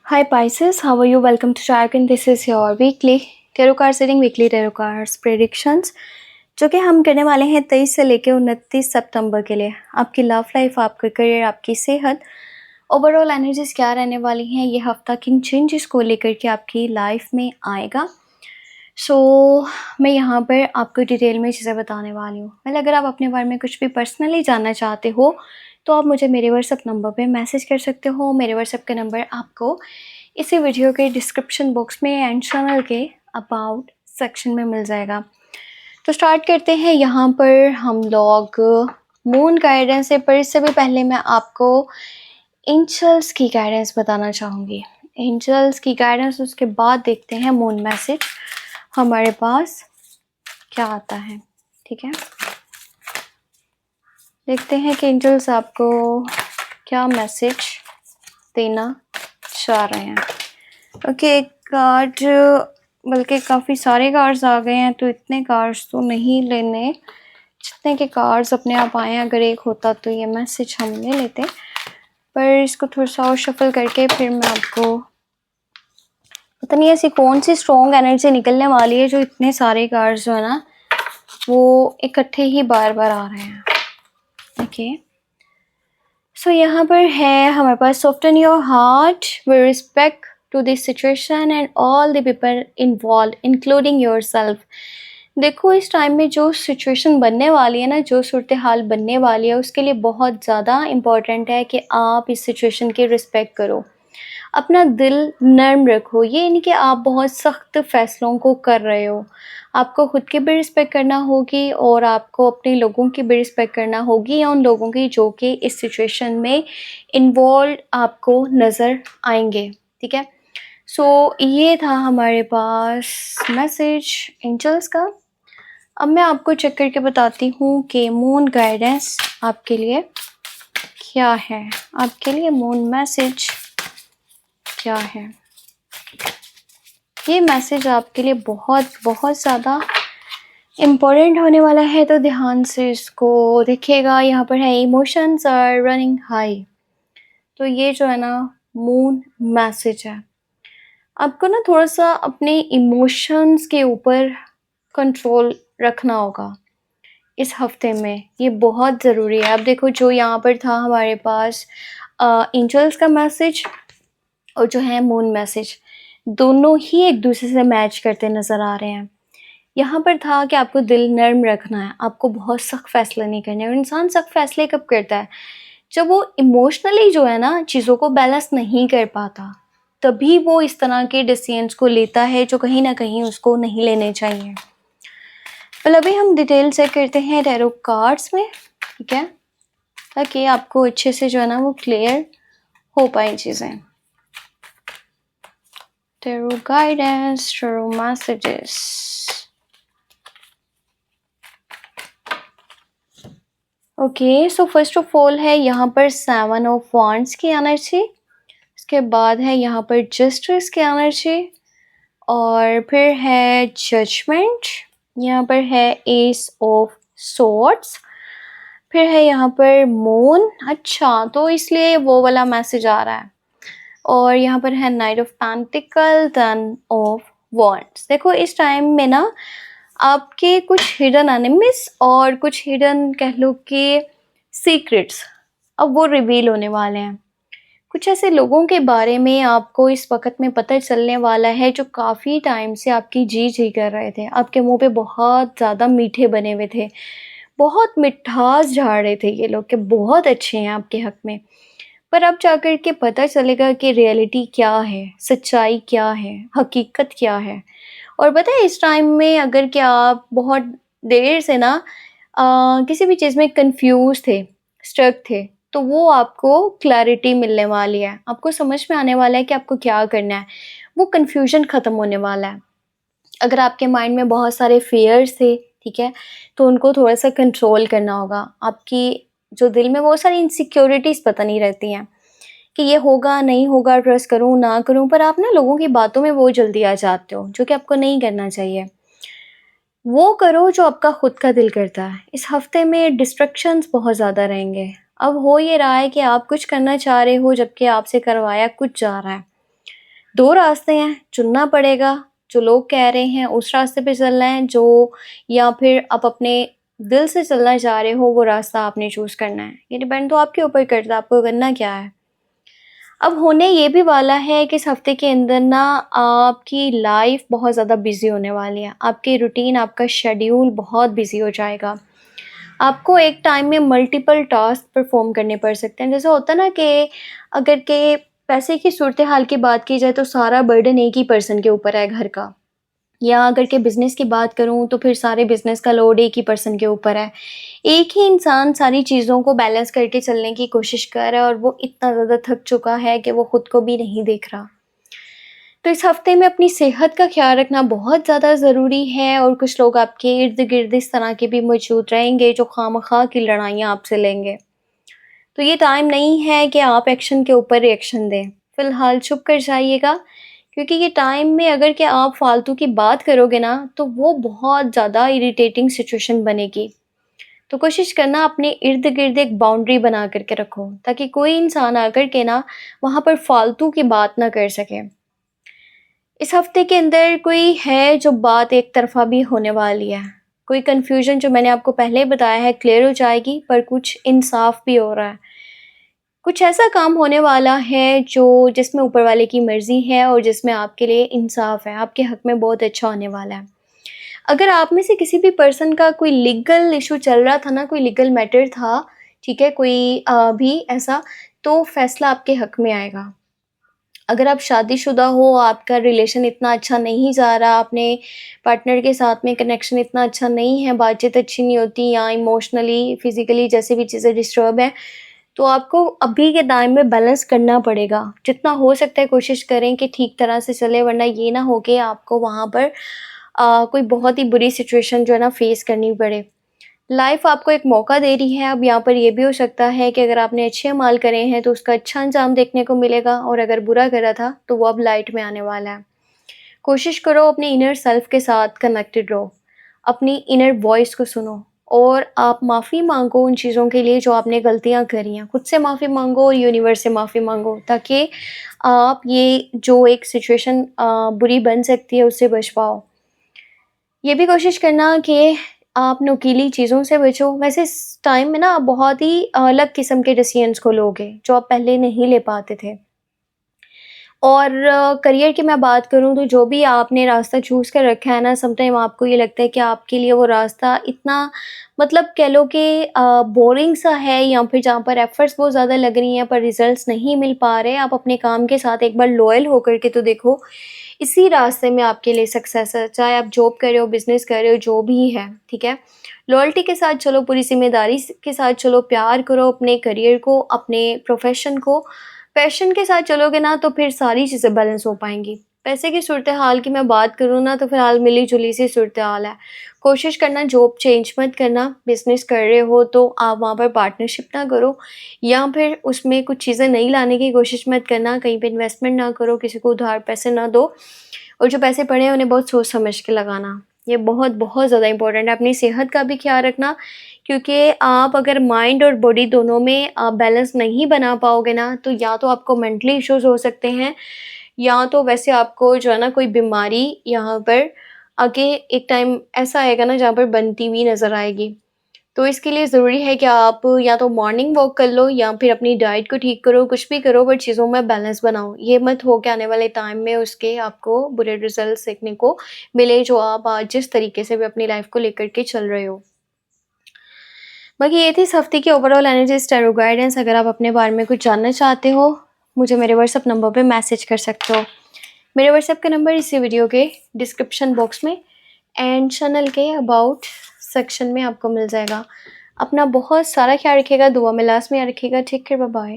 Hi Pisces, how are you? Welcome to Shark, this is your weekly tarot card reading, weekly tarot cards predictions, जो कि हम करने वाले हैं 23 से लेकर 29 सितंबर के लिए। आपकी लव लाइफ, आपका करियर, आपकी सेहत, ओवरऑल एनर्जीज क्या रहने वाली हैं, ये हफ्ता किन चेंजेस को लेकर के आपकी लाइफ में आएगा। मैं यहाँ पर आपको डिटेल में चीज़ें बताने वाली हूँ। अगर आप अपने बारे में कुछ भी पर्सनली जानना चाहते हो तो आप मुझे मेरे व्हाट्सएप नंबर पे मैसेज कर सकते हो। मेरे व्हाट्सएप का नंबर आपको इसी वीडियो के डिस्क्रिप्शन बॉक्स में एंड चैनल के अबाउट सेक्शन में मिल जाएगा। तो स्टार्ट करते हैं यहाँ पर हम लोग मून गाइडेंस से, पर इससे भी पहले मैं आपको एंजल्स की गाइडेंस बताना चाहूँगी। एंजल्स की गाइडेंस, उसके बाद देखते हैं मून मैसेज हमारे पास क्या आता है। ठीक है, देखते हैं कि एंजल्स आपको क्या मैसेज देना चाह रहे हैं। ओके, एक कार्ड, बल्कि काफ़ी सारे कार्ड्स आ गए हैं, तो इतने कार्ड्स तो नहीं लेने जितने के कार्ड्स अपने आप आए हैं। अगर एक होता तो ये मैसेज हम ले लेते, पर इसको थोड़ा सा और शफल करके फिर मैं आपको, पता नहीं ऐसी कौन सी स्ट्रॉन्ग एनर्जी निकलने वाली है जो इतने सारे कार्ड्स जो है ना वो इकट्ठे ही बार बार आ रहे हैं। ओके, सो यहाँ पर है हमारे पास soften your heart with respect to this situation and all the people involve including yourself. देखो, इस टाइम में जो सिचुएशन बनने वाली है ना, जो सूरत हाल बनने वाली है, उसके लिए बहुत ज़्यादा इम्पॉर्टेंट है कि आप इस सिचुएशन की रिस्पेक्ट करो, अपना दिल नर्म रखो। ये नहीं कि आप बहुत सख्त फैसलों को कर रहे हो। आपको खुद की भी रिस्पेक्ट करना होगी और आपको अपने लोगों की भी रिस्पेक्ट करना होगी, या उन लोगों की जो कि इस सिचुएशन में इन्वॉल्व आपको नज़र आएंगे। ठीक है, ये था हमारे पास मैसेज एंजल्स का। अब मैं आपको चेक करके बताती हूँ कि मून गाइडेंस आपके लिए क्या है, आपके लिए मून मैसेज क्या है। ये मैसेज आपके लिए बहुत बहुत ज़्यादा इम्पोर्टेंट होने वाला है, तो ध्यान से इसको देखिएगा। यहाँ पर है इमोशंस आर रनिंग हाई, तो ये जो है ना मून मैसेज है। आपको ना थोड़ा सा अपने इमोशंस के ऊपर कंट्रोल रखना होगा इस हफ्ते में, ये बहुत ज़रूरी है। अब देखो, जो यहाँ पर था हमारे पास एंजल्स का मैसेज और जो है मून मैसेज, दोनों ही एक दूसरे से मैच करते नज़र आ रहे हैं। यहाँ पर था कि आपको दिल नर्म रखना है, आपको बहुत सख्त फैसले नहीं करने। और इंसान सख्त फैसले कब करता है? जब वो इमोशनली जो है ना चीज़ों को बैलेंस नहीं कर पाता, तभी वो इस तरह के डिसीजंस को लेता है जो कहीं ना कहीं उसको नहीं लेने चाहिए। अभी हम डिटेल से करते हैं टैरो कार्ड्स में, ठीक है, ताकि आपको अच्छे से जो है ना वो क्लियर हो पाए चीज़ें। Tarot guidance, tarot messages. Okay, so first of all है यहाँ पर 7 ऑफ वांड्स की एनर्जी, उसके बाद है यहाँ पर जस्टिस की एनर्जी, और फिर है जजमेंट, यहाँ पर है एस ऑफ सोर्ड्स, फिर है यहाँ पर मून। अच्छा, तो इसलिए वो वाला मैसेज आ रहा है। और यहाँ पर है night of pentacle, 10 of wands. देखो, इस टाइम में ना आपके कुछ हिडन एनिमीज और कुछ हिडन कह लो कि सीक्रेट्स अब वो रिवील होने वाले हैं। कुछ ऐसे लोगों के बारे में आपको इस वक्त में पता चलने वाला है जो काफ़ी टाइम से आपकी जी जी कर रहे थे, आपके मुंह पे बहुत ज़्यादा मीठे बने हुए थे, बहुत मिठास झाड़ रहे थे ये लोग कि बहुत अच्छे हैं आपके हक में। पर अब जाकर के पता चलेगा कि रियलिटी क्या है, सच्चाई क्या है, हकीकत क्या है। और पता है, इस टाइम में अगर कि आप बहुत देर से ना किसी भी चीज़ में कंफ्यूज थे, स्टक थे, तो वो आपको क्लैरिटी मिलने वाली है। आपको समझ में आने वाला है कि आपको क्या करना है, वो कन्फ्यूजन ख़त्म होने वाला है। अगर आपके माइंड में बहुत सारे फियर्स थे, ठीक है, तो उनको थोड़ा सा कंट्रोल करना होगा। आपकी जो दिल में बहुत सारी इनसिक्योरिटीज़ पता नहीं रहती हैं कि ये होगा नहीं होगा, ट्रस्ट करूँ ना करूँ, पर आप ना लोगों की बातों में बहुत जल्दी आ जाते हो, जो कि आपको नहीं करना चाहिए। वो करो जो आपका खुद का दिल करता है। इस हफ्ते में डिस्ट्रैक्शंस बहुत ज़्यादा रहेंगे। अब हो ये रहा है कि आप कुछ करना चाह रहे हो जबकि आपसे करवाया कुछ जा रहा है। 2 रास्ते हैं, चुनना पड़ेगा, जो लोग कह रहे हैं उस रास्ते पे चलना है जो या फिर आप अपने दिल से चलना चाह रहे हो वो रास्ता आपने चूज़ करना है। ये डिपेंड तो आपके ऊपर करता है, आपको करना क्या है। अब होने ये भी वाला है कि इस हफ़्ते के अंदर ना आपकी लाइफ़ बहुत ज़्यादा बिज़ी होने वाली है। आपकी रूटीन, आपका शेड्यूल बहुत बिज़ी हो जाएगा। आपको एक टाइम में मल्टीपल टास्क परफ़ॉर्म करने पड़ सकते हैं। जैसे होता है ना कि अगर के पैसे की सूरत-हाल की बात की जाए तो सारा बर्डन एक ही पर्सन के ऊपर है घर का। या अगर के बिज़नेस की बात करूँ तो फिर सारे बिज़नेस का लोड एक ही पर्सन के ऊपर है। एक ही इंसान सारी चीज़ों को बैलेंस करके चलने की कोशिश कर रहा है और वो इतना ज़्यादा थक चुका है कि वो खुद को भी नहीं देख रहा। तो इस हफ्ते में अपनी सेहत का ख़्याल रखना बहुत ज़्यादा ज़रूरी है और कुछ लोग आपके इर्द-गिर्द इस तरह के भी मौजूद रहेंगे जो ख़ामख़ा की लड़ाइयाँ आपसे लेंगे। तो ये टाइम नहीं है कि आप एक्शन के ऊपर रिएक्शन दें। फ़िलहाल चुप कर जाइएगा क्योंकि ये टाइम में अगर कि आप फ़ालतू की बात करोगे ना तो वो बहुत ज़्यादा इरिटेटिंग सिचुएशन बनेगी। तो कोशिश करना अपने इर्द-गिर्द एक बाउंड्री बना कर के रखो ताकि कोई इंसान आकर के ना वहाँ पर फ़ालतू की बात ना कर सके। इस हफ्ते के अंदर कोई है जो बात एक तरफ़ा भी होने वाली है। कोई कन्फ्यूज़न जो मैंने आपको पहले बताया है क्लियर हो जाएगी पर कुछ इंसाफ़ भी हो रहा है। कुछ ऐसा काम होने वाला है जो जिसमें ऊपर वाले की मर्ज़ी है और जिसमें आपके लिए इंसाफ़ है, आपके हक़ में बहुत अच्छा होने वाला है। अगर आप में से किसी भी पर्सन का कोई लीगल इश्यू चल रहा था ना, कोई लीगल मैटर था, ठीक है? कोई भी ऐसा, तो फ़ैसला आपके हक़ में आएगा। अगर आप शादीशुदा हो, आपका रिलेशन इतना अच्छा नहीं जा रहा, अपने पार्टनर के साथ में कनेक्शन इतना अच्छा नहीं है, बातचीत अच्छी नहीं होती या इमोशनली, फिज़िकली जैसे भी चीज़ें डिस्टर्ब हैं, तो आपको अभी के टाइम में बैलेंस करना पड़ेगा। जितना हो सकता है कोशिश करें कि ठीक तरह से चले वरना ये ना हो कि आपको वहाँ पर कोई बहुत ही बुरी सिचुएशन जो है ना फ़ेस करनी पड़े। लाइफ़ आपको एक मौका दे रही है, अब यहाँ पर ये भी हो सकता है कि अगर आपने अच्छे अमाल करे हैं तो उसका अच्छा अंजाम देखने को मिलेगा और अगर बुरा करा था तो वो अब लाइट में आने वाला है। कोशिश करो अपने इनर सेल्फ के साथ कनेक्टेड रहो, अपनी इनर वॉइस को सुनो और आप माफ़ी माँगो उन चीज़ों के लिए जो आपने गलतियाँ करी हैं। खुद से माफ़ी माँगो और यूनिवर्स से माफ़ी माँगो ताकि आप ये जो एक सिचुएशन बुरी बन सकती है उससे बच पाओ। ये भी कोशिश करना कि आप नुकीली चीज़ों से बचो। वैसे इस टाइम में ना आप बहुत ही अलग किस्म के डिसीज़न्स को लोगे जो आप पहले नहीं ले पाते थे। और करियर की मैं बात करूँ तो जो भी आपने रास्ता चूज़ कर रखा है ना समटाइम आपको ये लगता है कि आपके लिए वो रास्ता इतना मतलब कह लो कि बोरिंग सा है या फिर जहाँ पर एफ़र्ट्स बहुत ज़्यादा लग रही हैं पर रिज़ल्ट्स नहीं मिल पा रहे। आप अपने काम के साथ एक बार लॉयल होकर के तो देखो, इसी रास्ते में आपके लिए सक्सेस है। चाहे आप जॉब कर रहे हो, बिज़नेस कर रहे हो, जो भी है, ठीक है? लॉयल्टी के साथ चलो, पूरी ज़िम्मेदारी के साथ चलो, प्यार करो अपने करियर को, अपने प्रोफ़ेशन को। पैशन के साथ चलोगे ना तो फिर सारी चीज़ें बैलेंस हो पाएँगी। पैसे की सूरत-हाल की मैं बात करूँ ना तो फ़िलहाल मिली-जुली सी सूरत-हाल है। कोशिश करना जॉब चेंज मत करना, बिज़नेस कर रहे हो तो आप वहाँ पर पार्टनरशिप ना करो या फिर उसमें कुछ चीज़ें नई लाने की कोशिश मत करना, कहीं पे इन्वेस्टमेंट ना करो, किसी को उधार पैसे ना दो और जो पैसे पड़े हैं उन्हें बहुत सोच समझ के लगाना। ये बहुत ज़्यादा इम्पोर्टेंट है। अपनी सेहत का भी ख़्याल रखना क्योंकि आप अगर माइंड और बॉडी दोनों में बैलेंस नहीं बना पाओगे ना, तो या तो आपको मेंटली इश्यूज़ हो सकते हैं या तो वैसे आपको जो है ना कोई बीमारी यहाँ पर आगे एक टाइम ऐसा आएगा ना जहाँ पर बनती हुई नज़र आएगी। तो इसके लिए ज़रूरी है कि आप या तो मॉर्निंग वॉक कर लो या फिर अपनी डाइट को ठीक करो, कुछ भी करो बट चीज़ों में बैलेंस बनाओ। ये मत हो कि आने वाले टाइम में उसके आपको बुरे रिज़ल्ट्स देखने को मिले जो आप आज जिस तरीके से भी अपनी लाइफ़ को लेकर के चल रहे हो। बाकी ये थी इस हफ्ते की ओवरऑल एनर्जी टैरो गाइडेंस। अगर आप अपने बारे में कुछ जानना चाहते हो, मुझे मेरे व्हाट्सएप नंबर पे मैसेज कर सकते हो। मेरे व्हाट्सएप का नंबर इसी वीडियो के डिस्क्रिप्शन बॉक्स में एंड चैनल के अबाउट सेक्शन में आपको मिल जाएगा। अपना बहुत सारा ख्याल रखिएगा, दुआ में लास्ट में याद रखिएगा। Take care, bye bye.